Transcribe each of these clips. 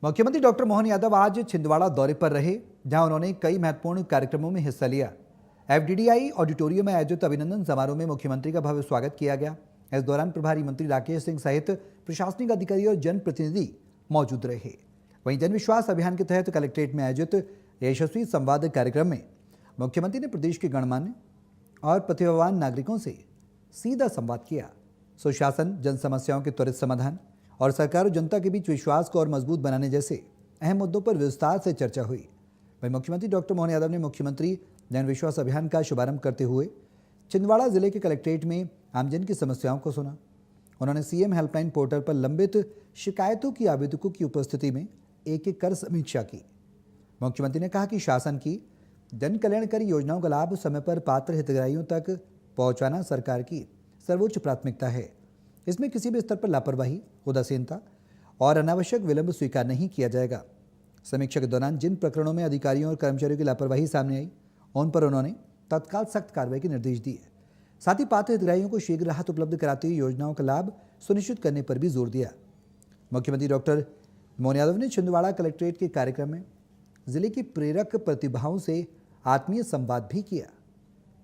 मुख्यमंत्री डॉक्टर मोहन यादव आज छिंदवाड़ा दौरे पर रहे, जहां उन्होंने कई महत्वपूर्ण कार्यक्रमों में हिस्सा लिया। एफडीडीआई ऑडिटोरियम में आयोजित अभिनंदन समारोह में मुख्यमंत्री का भव्य स्वागत किया गया। इस दौरान प्रभारी मंत्री राकेश सिंह सहित प्रशासनिक अधिकारी और जनप्रतिनिधि मौजूद रहे। वहीं जन विश्वास अभियान के तहत कलेक्ट्रेट में आयोजित यशस्वी संवाद कार्यक्रम में मुख्यमंत्री ने प्रदेश के गणमान्य और प्रतिभावान नागरिकों से सीधा संवाद किया। सुशासन, जन समस्याओं के त्वरित समाधान और सरकार और जनता के बीच विश्वास को और मजबूत बनाने जैसे अहम मुद्दों पर विस्तार से चर्चा हुई। वहीं मुख्यमंत्री डॉक्टर मोहन यादव ने मुख्यमंत्री जन विश्वास अभियान का शुभारंभ करते हुए छिंदवाड़ा जिले के कलेक्ट्रेट में आमजन की समस्याओं को सुना। उन्होंने सीएम हेल्पलाइन पोर्टल पर लंबित शिकायतों की आवेदकों की उपस्थिति में एक कर समीक्षा की। मुख्यमंत्री ने कहा कि शासन की जन कल्याणकारी योजनाओं का लाभ समय पर पात्र हितग्राहियों तक पहुंचाना सरकार की सर्वोच्च प्राथमिकता है। इसमें किसी भी स्तर पर लापरवाही, उदासीनता और अनावश्यक विलंब स्वीकार नहीं किया जाएगा। समीक्षा के दौरान जिन प्रकरणों में अधिकारियों और कर्मचारियों की लापरवाही सामने आई, उन पर उन्होंने तत्काल सख्त कार्रवाई के निर्देश दिए। साथ ही पात्र हितग्राहियों को शीघ्र राहत उपलब्ध कराते हुए योजनाओं का लाभ सुनिश्चित करने पर भी जोर दिया। मुख्यमंत्री डॉक्टर मोहन यादव ने छिंदवाड़ा कलेक्ट्रेट के कार्यक्रम में जिले की प्रेरक प्रतिभाओं से आत्मीय संवाद भी किया।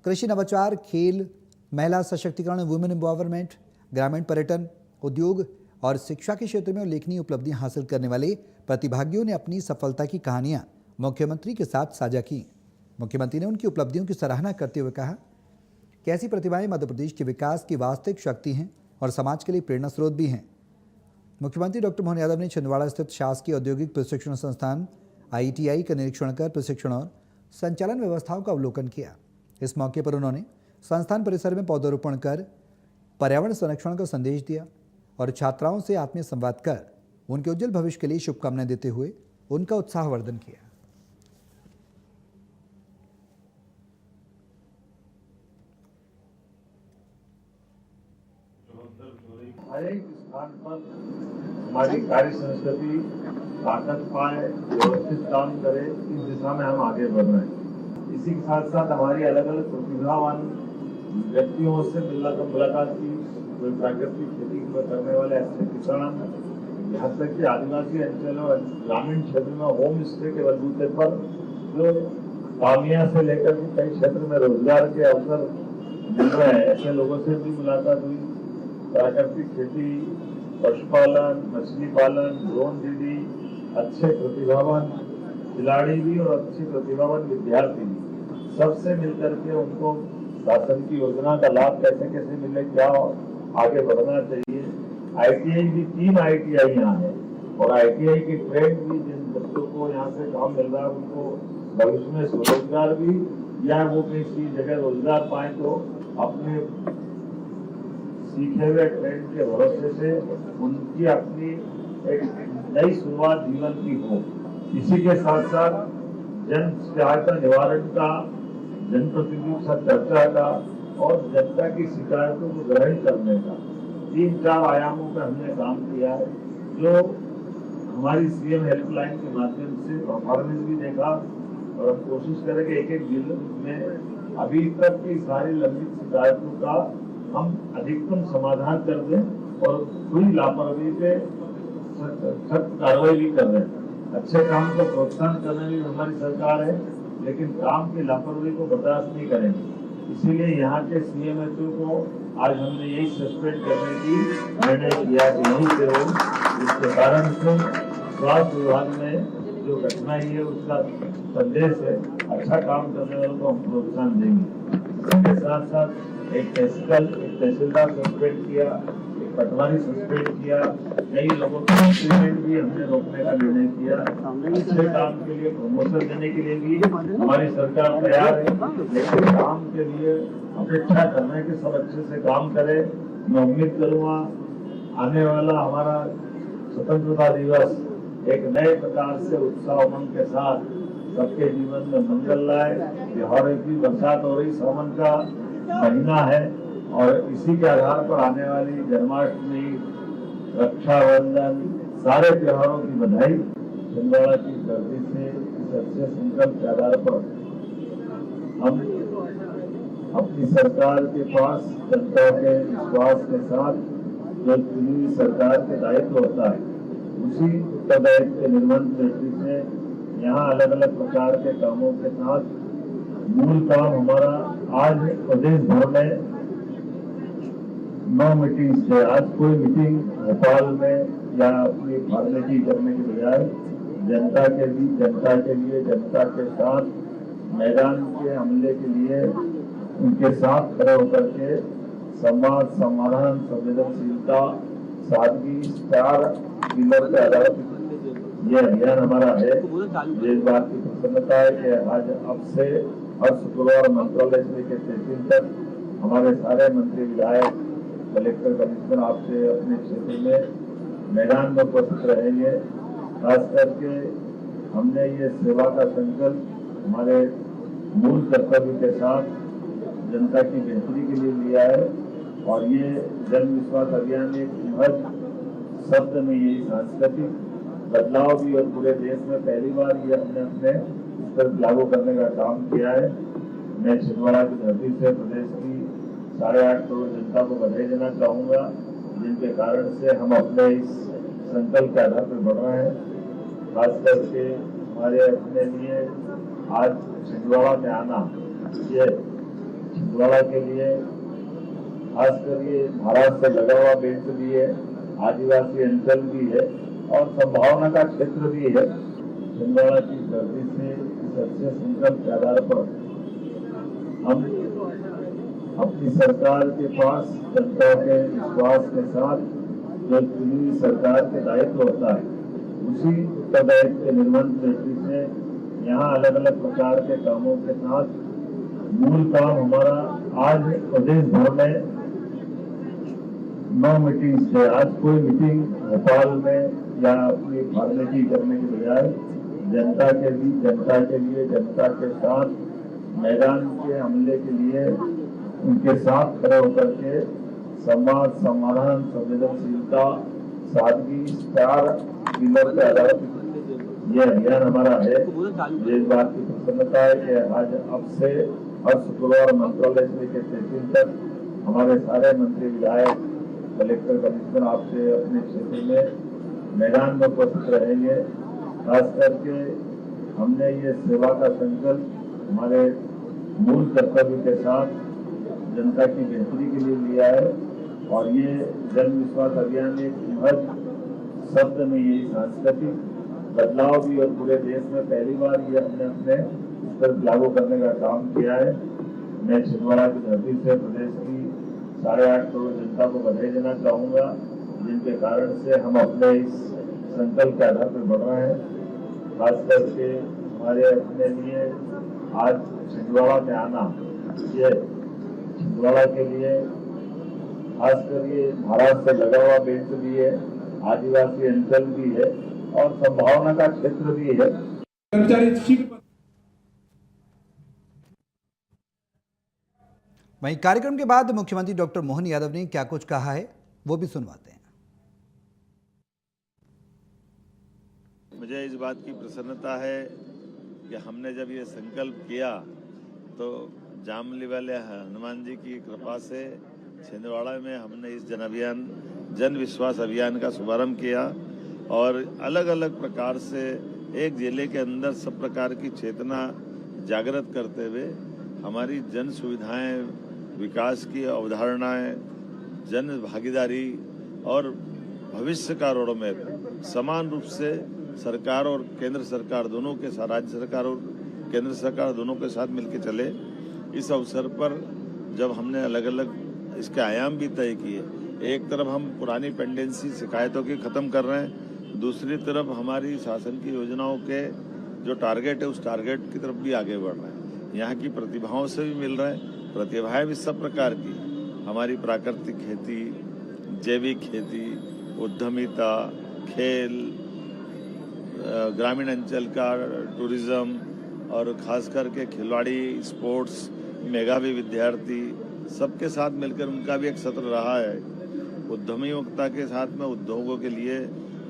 कृषि नवाचार, खेल, महिला सशक्तिकरण, वुमेन एम्पावरमेंट, ग्रामीण पर्यटन, उद्योग और शिक्षा के क्षेत्र में उल्लेखनीय उपलब्धियां हासिल करने वाले प्रतिभागियों ने अपनी सफलता की कहानियां मुख्यमंत्री के साथ साझा की। मुख्यमंत्री ने उनकी उपलब्धियों की सराहना करते हुए कहा कि ऐसी प्रतिभाएं मध्य प्रदेश के विकास की वास्तविक शक्ति हैं और समाज के लिए प्रेरणा स्रोत भी हैं। मुख्यमंत्री डॉक्टर मोहन यादव ने छिंदवाड़ा स्थित शासकीय औद्योगिक प्रशिक्षण संस्थान ITI का निरीक्षण कर प्रशिक्षण और संचालन व्यवस्थाओं का अवलोकन किया। इस मौके पर उन्होंने संस्थान परिसर में पौधारोपण कर पर्यावरण संरक्षण का संदेश दिया और छात्राओं से आत्मीय संवाद कर उनके उज्जवल भविष्य के लिए शुभकामनाएं देते हुए उनका उत्साहवर्धन किया। हर एक स्थान पर हमारी कार्य संस्कृति ताकत पाए, व्यवस्थित काम करे, इस दिशा में हम आगे बढ़ रहे हैं। इसी के साथ साथ हमारी अलग अलग प्रतिभावान व्यक्तियों से मुलाकात की। कोई प्राकृतिक खेती करने वाले ऐसे किसान, यहाँ तक कि आदिवासी अंचलों और ग्रामीण क्षेत्र में होम स्टे के बलबूते पर जो कामिया से लेकर के कई क्षेत्र में रोजगार के अवसर मिल रहे हैं, ऐसे लोगों से भी मुलाकात हुई। प्राकृतिक खेती, पशुपालन, मछली पालन, ड्रोन दीदी, अच्छे प्रतिभावान खिलाड़ी भी और अच्छे प्रतिभावान विद्यार्थी भी, सबसे मिलकर के उनको शासन की योजना का लाभ कैसे कैसे मिले, क्या आगे बढ़ना चाहिए। ITI भी 3 ITI यहाँ है और ITI के ट्रेंड भी जिन बच्चों को यहाँ से काम मिल रहा है उनको भविष्य में स्वरोजगार भी या वो किसी जगह रोजगार पाए तो अपने सीखे हुए ट्रेंड के भरोसे से उनकी अपनी एक नई शुरुआत जीवन की हो। इसी के साथ साथ जन शिकायत निवारण का, जनप्रतिनिधियों के साथ चर्चा का और जनता की शिकायतों को ग्रहण करने का 3-4 आयामों पर हमने काम किया है, जो हमारी CM हेल्पलाइन के माध्यम से परफॉर्मेंस भी देखा और हम कोशिश करें कि एक जिले में अभी तक की सारी लंबित शिकायतों का हम अधिकतम समाधान कर दें और कोई लापरवाही पे सख्त कार्रवाई भी कर रहे हैं। अच्छे काम को प्रोत्साहन करने में हमारी सरकार है, लेकिन काम की लापरवाही को बर्दाश्त नहीं करेंगे। इसीलिए यहाँ के CMHO को आज हमने यही सस्पेंड करने की निर्णय किया कि यहीं से हो। इसके कारण से स्वास्थ्य विभाग में जो कठिनाई है उसका संदेश है, अच्छा काम करने वालों को हम प्रोत्साहन देंगे। इसके साथ साथ एक तहसीलदार सस्पेंड किया, एक पटवारी सस्पेंड किया, कई लोगों को पेमेंट भी हमने रोकने का निर्णय किया। अच्छे काम के लिए प्रमोशन देने के लिए भी हमारी सरकार तैयार है, लेकिन काम के लिए अपेक्षा करना है कि सब अच्छे से काम करे। मैं उम्मीद करूँगा आने वाला हमारा स्वतंत्रता दिवस एक नए प्रकार से उत्साह उमंग के साथ सबके जीवन में मंगल लाए। त्योहारों की बरसात हो रही, सावन का महीना है और इसी के आधार पर आने वाली जन्माष्टमी, रक्षाबंधन, सारे त्योहारों की बधाई। छिंदवाड़ा की धरती से इस अच्छे संकल्प के आधार पर हम अपनी सरकार के पास जनता के विश्वास के साथ जो चुनी सरकार के दायित्व होता है उसी उत्तरदायित्व के निर्वहन की दृष्टि से यहाँ अलग अलग प्रकार के कामों के साथ मूल काम हमारा आज प्रदेश भर में 9 मीटिंग्स है। आज कोई मीटिंग भोपाल में या अपनी फॉर्मेलिटी करने के बजाय जनता के बीच, जनता के लिए, जनता के साथ मैदान के हमले के लिए उनके साथ खड़े होकर के संवाद, समाधान, संवेदनशीलता, सादगी, 4 पिलर के आधार पर ये अभियान हमारा है। ये इस बात की प्रसन्नता है कि आज अब से हर शुक्रवार मंत्रालय से लेकर तहसील तक हमारे सारे मंत्री, विधायक, कलेक्टर, कमिश्नर आपसे अपने क्षेत्र में मैदान में उपस्थित रहेंगे। खास करके हमने ये सेवा का संकल्प हमारे मूल कर्तव्य के साथ जनता की बेहतरी के लिए लिया है और ये जन विश्वास अभियान एक महज शब्द में यही सांस्कृतिक बदलाव भी और पूरे देश में पहली बार ये हमने अपने स्तर लागू करने का काम किया है। मैं छिंदवाड़ा की धरती से प्रदेश की 8.5 करोड़ जनता को बधाई देना चाहूँगा, जिनके कारण से हम अपने इस संकल्प के आधार पर बढ़ रहे हैं। खास करके हमारे अपने लिए आज छिंदवाड़ा में आना, ये छिंदवाड़ा के लिए खासकर ये महाराष्ट्र से लगा हुआ बेल्ट भी है, आदिवासी अंचल भी है और संभावना का क्षेत्र भी है। छिंदवाड़ा की धरती से इस अच्छे संकल्प के आधार पर हम अपनी सरकार के पास जनता के विश्वास के साथ जो चुनी हुई सरकार के दायित्व होता है, उसी उत्तरदायित्व के निर्वहन की दृष्टि से यहाँ अलग अलग प्रकार के कामों के साथ मूल काम हमारा आज प्रदेश भर में 9 मीटिंग्स है। आज कोई मीटिंग भोपाल में या अपनी फॉर्मेलिटी करने के बजाय जनता के बीच, जनता के लिए, जनता के साथ मैदान के हमले के लिए उनके साथ खड़े होकर के संवाद, समाधान, संवेदनशीलता, सादगी, 4 पिलर के आधार पर ये अभियान हमारा है। ये इस बात की प्रसन्नता है कि आज अब से हर शुक्रवार मंत्रालय से लेकर तहसील तक हमारे सारे मंत्री, विधायक, कलेक्टर, कमिश्नर आपसे अपने क्षेत्र में मैदान में उपस्थित रहेंगे। खास करके हमने ये सेवा का संकल्प हमारे मूल कर्तव्य के साथ जनता की बेहतरी के लिए लिया है और ये जन विश्वास अभियान एक महज शब्द में यही सांस्कृतिक बदलाव भी और पूरे देश में पहली बार ये हमने अपने स्तर लागू करने का काम किया है। मैं छिंदवाड़ा की धरती से प्रदेश की 8.5 करोड़ जनता को बधाई देना चाहूँगा, जिनके कारण से हम अपने इस संकल्प के आधार पर बढ़ रहे हैं। खास करके हमारे अपने लिए आज छिंदवाड़ा में आना, ये छिंदवाड़ा के लिए खासकर ये महाराष्ट्र से लगा हुआ बेल्ट भी है, आदिवासी अंचल भी है और संभावना का क्षेत्र भी है। वहीं कार्यक्रम के बाद मुख्यमंत्री डॉक्टर मोहन यादव ने क्या कुछ कहा है, वो भी सुनवाते हैं। मुझे इस बात की प्रसन्नता है कि हमने जब ये संकल्प किया तो जामली वाले हनुमान जी की कृपा से छिंदवाड़ा में हमने इस जन विश्वास अभियान का शुभारंभ किया और अलग अलग प्रकार से एक जिले के अंदर सब प्रकार की चेतना जागृत करते हुए हमारी जन सुविधाएं, विकास की अवधारणाएं, जन भागीदारी और भविष्य का रोड मैप समान रूप से सरकार और केंद्र सरकार दोनों के साथ, राज्य सरकार और केंद्र सरकार दोनों के साथ मिलकर चले। इस अवसर पर जब हमने अलग अलग इसके आयाम भी तय किए, एक तरफ हम पुरानी पेंडेंसी शिकायतों की खत्म कर रहे हैं, दूसरी तरफ हमारी शासन की योजनाओं के जो टारगेट है उस टारगेट की तरफ भी आगे बढ़ रहे हैं। यहाँ की प्रतिभाओं से भी मिल रहे हैं, प्रतिभाएं भी सब प्रकार की, हमारी प्राकृतिक खेती, जैविक खेती, उद्यमिता, खेल, ग्रामीण अंचल का टूरिज्म और खास करके खिलाड़ी, स्पोर्ट्स, मेधावी विद्यार्थी सबके साथ मिलकर उनका भी एक सत्र रहा है। उद्यमिता के साथ में उद्योगों के लिए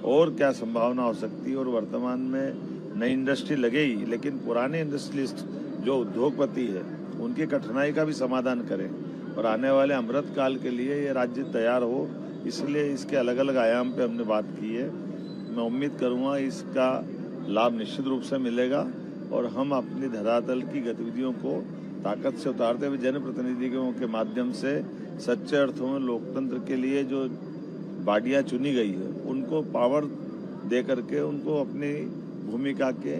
और क्या संभावना हो सकती है और वर्तमान में नई इंडस्ट्री लगेगी, लेकिन पुराने इंडस्ट्रियलिस्ट जो उद्योगपति है उनकी कठिनाई का भी समाधान करें और आने वाले अमृत काल के लिए ये राज्य तैयार हो, इसलिए इसके अलग अलग आयाम पे हमने बात की है। मैं उम्मीद करूंगा इसका लाभ निश्चित रूप से मिलेगा और हम अपनी धरातल की गतिविधियों को ताकत से उतारते हुए जनप्रतिनिधियों के माध्यम से सच्चे अर्थों में लोकतंत्र के लिए जो बाडियां चुनी गई है उनको पावर दे करके उनको अपनी भूमिका के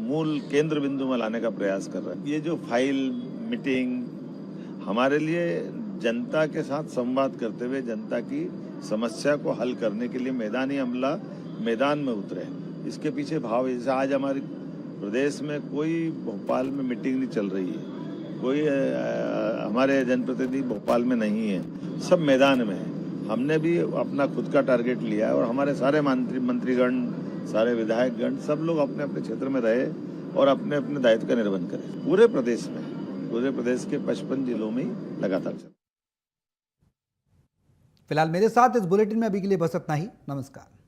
मूल केंद्र बिंदु में लाने का प्रयास कर रहे हैं। ये जो फाइल मीटिंग हमारे लिए जनता के साथ संवाद करते हुए जनता की समस्या को हल करने के लिए मैदानी अमला मैदान में उतरे। इसके पीछे भाव जैसे आज हमारे प्रदेश में कोई भोपाल में मीटिंग नहीं चल रही है, कोई हमारे जनप्रतिनिधि भोपाल में नहीं है, सब मैदान में है। हमने भी अपना खुद का टारगेट लिया है और हमारे सारे मंत्रीगण, सारे विधायकगण, सब लोग अपने अपने क्षेत्र में रहे और अपने अपने दायित्व का निर्वहन करें। पूरे प्रदेश के 55 जिलों में लगातार चल। फिलहाल मेरे साथ इस बुलेटिन में अभी के लिए बस इतना ही। नमस्कार।